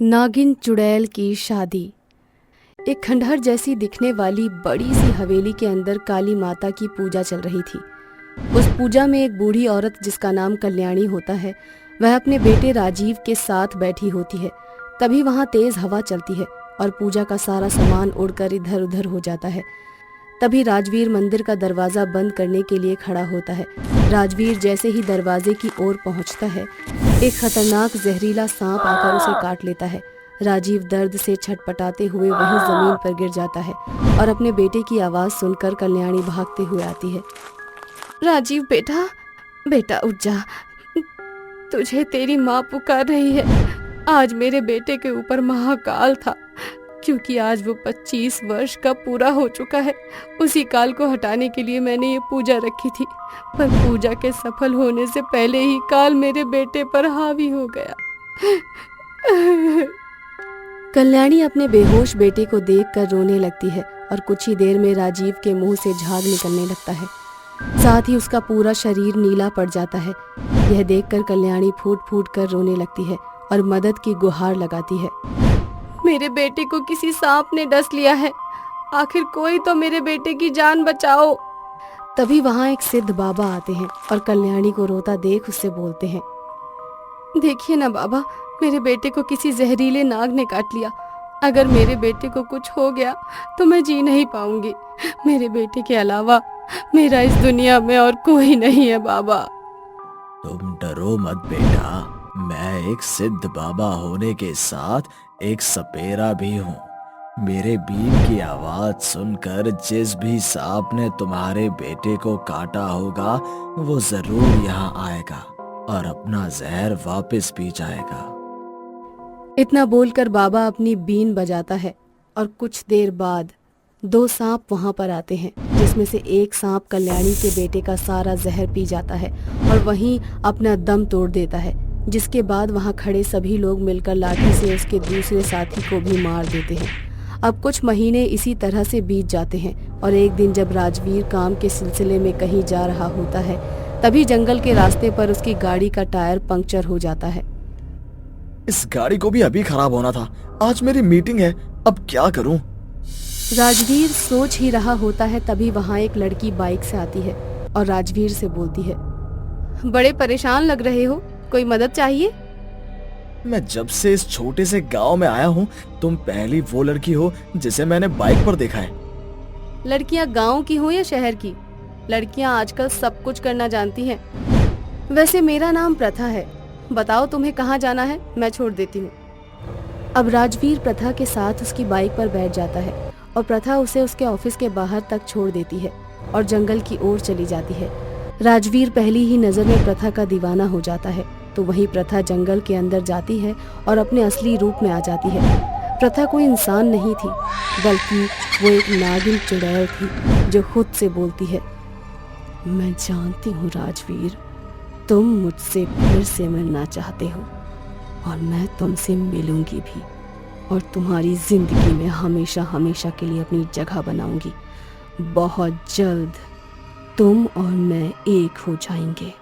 नागिन चुड़ैल की शादी। एक खंडहर जैसी दिखने वाली बड़ी सी हवेली के अंदर काली माता की पूजा चल रही थी। उस पूजा में एक बूढ़ी औरत जिसका नाम कल्याणी होता है, वह अपने बेटे राजीव के साथ बैठी होती है। तभी वहां तेज हवा चलती है और पूजा का सारा सामान उड़कर इधर उधर हो जाता है। तभी राजवीर मंदिर का दरवाजा बंद करने के लिए खड़ा होता है। राजवीर जैसे ही दरवाजे की ओर पहुंचता है, एक खतरनाक जहरीला सांप आकर उसे काट लेता है। राजीव दर्द से छटपटाते हुए वहीं जमीन पर गिर जाता है और अपने बेटे की आवाज सुनकर कल्याणी भागते हुए आती है। राजीव बेटा, बेटा उठ जा, तुझे तेरी माँ पुकार रही है। आज मेरे बेटे के ऊपर महाकाल था, क्योंकि आज वो 25 वर्ष का पूरा हो चुका है। उसी काल को हटाने के लिए मैंने ये पूजा रखी थी, पर पूजा के सफल होने से पहले ही काल मेरे बेटे पर हावी हो गया। कल्याणी अपने बेहोश बेटे को देखकर रोने लगती है और कुछ ही देर में राजीव के मुंह से झाग निकलने लगता है। साथ ही उसका पूरा शरीर नीला पड़ जाता है। यह देखकर कल्याणी फूट फूट कर रोने लगती है और मदद की गुहार लगाती है। मेरे बेटे को किसी सांप ने डस लिया है, आखिर कोई तो मेरे बेटे की जान बचाओ। तभी वहां एक सिद्ध बाबा आते हैं और कल्याणी को रोता देख उससे बोलते हैं, देखिए ना बाबा, मेरे बेटे को किसी जहरीले नाग ने काट लिया। अगर मेरे बेटे को कुछ हो गया तो मैं जी नहीं पाऊंगी। मेरे बेटे के अलावा मेरा इस दुनिया में और कोई नहीं है बाबा। तुम डरो मत बेटा, मैं एक सिद्ध बाबा होने के साथ एक सपेरा भी हूँ। मेरे बीन की आवाज सुनकर जिस भी सांप ने तुम्हारे बेटे को काटा होगा, वो जरूर यहाँ आएगा और अपना जहर वापस पी जाएगा। इतना बोलकर बाबा अपनी बीन बजाता है और कुछ देर बाद 2 सांप वहां पर आते हैं, जिसमें से एक सांप कल्याणी के बेटे का सारा जहर पी जाता है और वहीं अपना दम तोड़ देता है। जिसके बाद वहां खड़े सभी लोग मिलकर लाठी से उसके दूसरे साथी को भी मार देते हैं। अब कुछ महीने इसी तरह से बीत जाते हैं और एक दिन जब राजवीर काम के सिलसिले में कहीं जा रहा होता है, तभी जंगल के रास्ते पर उसकी गाड़ी का टायर पंक्चर हो जाता है। इस गाड़ी को भी अभी खराब होना था। आज मेरी मीटिंग है, अब क्या करूं? राजवीर सोच ही रहा होता है, तभी वहां एक लड़की बाइक से आती है और राजवीर से बोलती है, बड़े परेशान लग रहे हो, कोई मदद चाहिए? मैं जब से इस छोटे से गांव में आया हूँ, तुम पहली वो लड़की हो जिसे मैंने बाइक पर देखा है। लड़कियां गांव की हो या शहर की, लड़कियां आजकल सब कुछ करना जानती हैं। वैसे मेरा नाम प्रथा है, बताओ तुम्हें कहाँ जाना है, मैं छोड़ देती हूँ। अब राजवीर प्रथा के साथ उसकी बाइक पर बैठ जाता है और प्रथा उसे उसके ऑफिस के बाहर तक छोड़ देती है और जंगल की ओर चली जाती है। राजवीर पहली ही नजर में प्रथा का दीवाना हो जाता है, तो वहीं प्रथा जंगल के अंदर जाती है और अपने असली रूप में आ जाती है। प्रथा कोई इंसान नहीं थी, बल्कि वो एक नागिन चुड़ैल थी जो खुद से बोलती है, मैं जानती हूँ राजवीर, तुम मुझसे फिर से मिलना चाहते हो और मैं तुमसे मिलूंगी भी और तुम्हारी जिंदगी में हमेशा हमेशा के लिए अपनी जगह बनाऊंगी। बहुत जल्द तुम और मैं एक हो जाएंगे।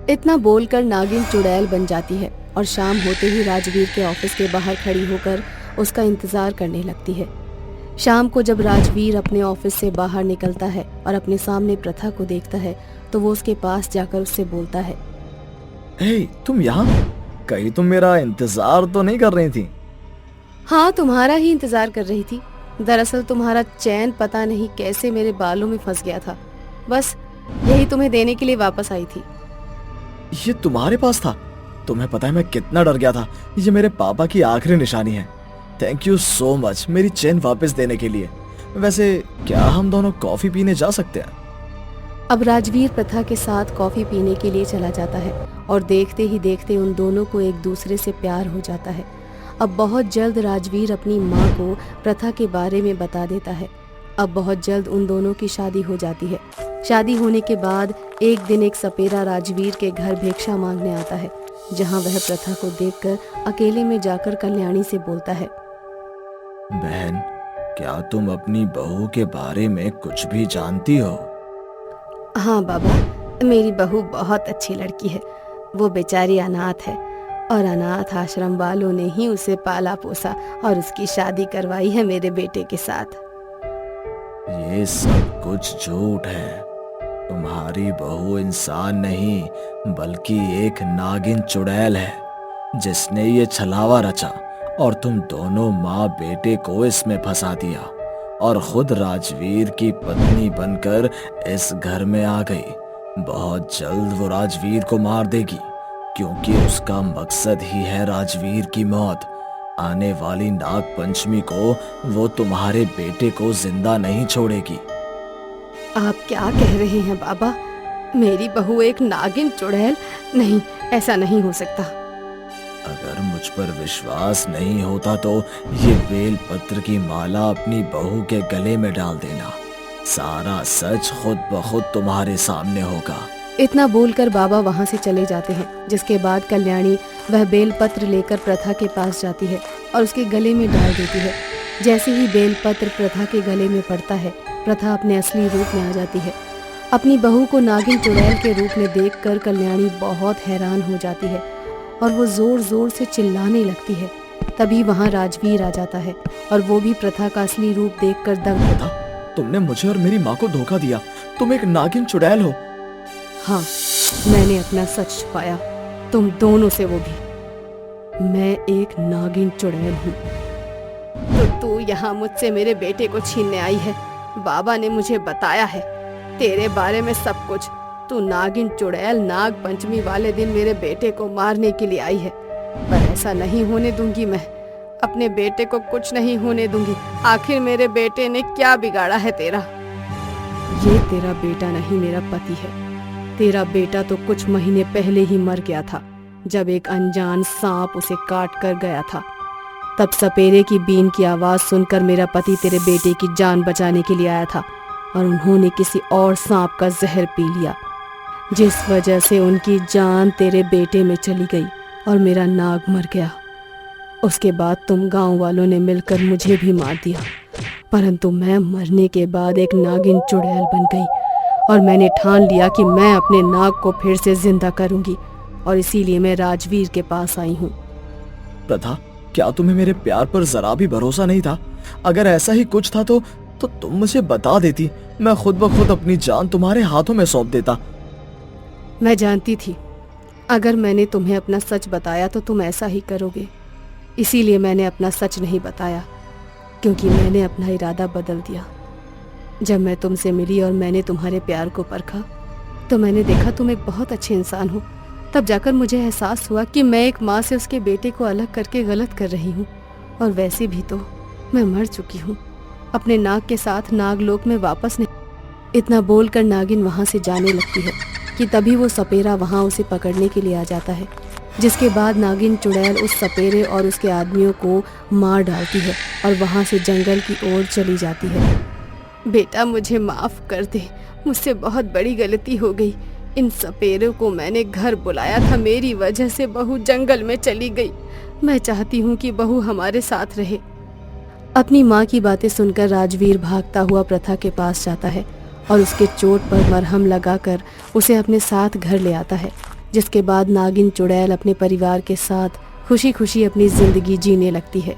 इतना बोलकर नागिन चुड़ैल बन जाती है और शाम होते ही राजवीर के ऑफिस के बाहर खड़ी होकर उसका इंतजार करने लगती है। शाम को जब राजवीर अपने ऑफिस से बाहर निकलता है और अपने सामने प्रथा को देखता है, तो वो उसके पास जाकर उससे बोलता है, हे, तुम यहाँ? कहीं तुम मेरा इंतजार तो नहीं कर रही थी? हाँ, तुम्हारा ही इंतजार कर रही थी। दरअसल तुम्हारा चैन पता नहीं कैसे मेरे बालों में फंस गया था, बस यही तुम्हें देने के लिए वापस आई थी। ये तुम्हारे पास था? तुम्हें पता है मैं कितना डर गया था। ये मेरे पापा की आखिरी निशानी है। थैंक यू सो मच मेरी चैन वापस देने के लिए। वैसे क्या हम दोनों कॉफी पीने जा सकते हैं? अब राजवीर प्रथा के साथ कॉफी पीने के लिए चला जाता है और देखते ही देखते उन दोनों को एक दूसरे से प्यार हो जाता है। अब बहुत जल्द राजवीर अपनी माँ को प्रथा के बारे में बता देता है। अब बहुत जल्द उन दोनों की शादी हो जाती है। शादी होने के बाद एक दिन एक सपेरा राजवीर के घर भिक्षा मांगने आता है, जहाँ वह प्रथा को देखकर अकेले में जाकर कल्याणी से बोलता है, बहन, क्या तुम अपनी बहू के बारे में कुछ भी जानती हो? हाँ बाबा, मेरी बहू बहुत अच्छी लड़की है। वो बेचारी अनाथ है और अनाथ आश्रम वालों ने ही उसे पाला पोसा और उसकी शादी करवाई है मेरे बेटे के साथ। ये सब कुछ झूठ है। तुम्हारी बहू इंसान नहीं बल्कि एक नागिन चुड़ैल है जिसने ये छलावा रचा और तुम दोनों माँ बेटे को इसमें फंसा दिया और खुद राजवीर की पत्नी बनकर इस घर में आ गई। बहुत जल्द वो राजवीर को मार देगी क्योंकि उसका मकसद ही है राजवीर की मौत। आने वाली नाग पंचमी को वो तुम्हारे बेटे को जिंदा नहीं छोड़ेगी। आप क्या कह रहे हैं बाबा? मेरी बहू एक नागिन चुड़ैल? नहीं, ऐसा नहीं हो सकता। अगर मुझ पर विश्वास नहीं होता तो ये बेल पत्र की माला अपनी बहू के गले में डाल देना। सारा सच खुद ब खुद तुम्हारे सामने होगा। इतना बोलकर बाबा वहाँ से चले जाते हैं, जिसके बाद कल्याणी वह बेल पत्र लेकर प्रथा के पास जाती है और उसके गले में डाल देती है। जैसे ही बेल पत्र प्रथा के गले में पड़ता है, प्रथा अपने असली रूप में आ जाती है। अपनी बहू को नागिन चुड़ैल के रूप में देखकर कल्याणी बहुत हैरान हो जाती है और वो जोर जोर से चिल्लाने लगती है। तभी वहाँ राजवीर आ जाता है और वो भी प्रथा का असली रूप देखकर दंग होता। तुमने मुझे और मेरी माँ को धोखा दिया। तुम एक नागिन चुड़ैल हो। हाँ, मैंने अपना सच छुपाया, तुम दोनों से वो भी। मैं एक नागिन चुड़ैल हूँ। तो तू यहाँ मुझसे मेरे बेटे को छीनने आई है। बाबा ने मुझे बताया है तेरे बारे में सब कुछ। तू नागिन चुड़ैल नाग पंचमी वाले दिन मेरे बेटे को मारने के लिए आई है, पर ऐसा नहीं होने दूंगी। मैं अपने बेटे को कुछ नहीं होने दूंगी। आखिर मेरे बेटे ने क्या बिगाड़ा है तेरा? ये तेरा बेटा नहीं, मेरा पति है। तेरा बेटा तो कुछ महीने पहले ही मर गया था, जब एक अनजान सांप उसे काट कर गया था। तब सपेरे की बीन की आवाज सुनकर मेरा पति तेरे बेटे की जान बचाने के लिए आया था और उन्होंने किसी और सांप का जहर पी लिया, जिस वजह से उनकी जान तेरे बेटे में चली गई और मेरा नाग मर गया। उसके बाद तुम गांव वालों ने मिलकर मुझे भी मार दिया, परंतु मैं मरने के बाद एक नागिन चुड़ैल बन गई और मैंने ठान लिया कि मैं अपने नाग को फिर से जिंदा करूंगी और इसीलिए मैं राजवीर के पास आई हूँ। प्रथा, क्या तुम्हें मेरे प्यार पर जरा भी भरोसा नहीं था? अगर ऐसा ही कुछ था तो तुम मुझे बता देती। मैं खुद ब खुद अपनी जान तुम्हारे हाथों में सौंप देता। मैं जानती थी अगर मैंने तुम्हें अपना सच बताया तो तुम ऐसा ही करोगे, इसीलिए मैंने अपना सच नहीं बताया, क्योंकि मैंने अपना इरादा बदल दिया। जब मैं तुमसे मिली और मैंने तुम्हारे प्यार को परखा तो मैंने देखा तुम एक बहुत अच्छे इंसान हो। तब जाकर मुझे एहसास हुआ कि मैं एक माँ से उसके बेटे को अलग करके गलत कर रही हूँ, और वैसे भी तो मैं मर चुकी हूँ। अपने नाग के साथ नागलोक में वापस नहीं। इतना बोलकर नागिन वहाँ से जाने लगती है कि तभी वो सपेरा वहाँ उसे पकड़ने के लिए आ जाता है, जिसके बाद नागिन चुड़ैल उस सपेरे और उसके आदमियों को मार डालती है और वहाँ से जंगल की ओर चली जाती है। बेटा, मुझे माफ कर दे, मुझसे बहुत बड़ी गलती हो गई। इन सपेरों को मैंने घर बुलाया था, मेरी वजह से बहू जंगल में चली गई। मैं चाहती हूँ कि बहू हमारे साथ रहे। अपनी माँ की बातें सुनकर राजवीर भागता हुआ प्रथा के पास जाता है और उसके चोट पर मरहम लगाकर उसे अपने साथ घर ले आता है, जिसके बाद नागिन चुड़ैल अपने परिवार के साथ खुशी खुशी अपनी जिंदगी जीने लगती है।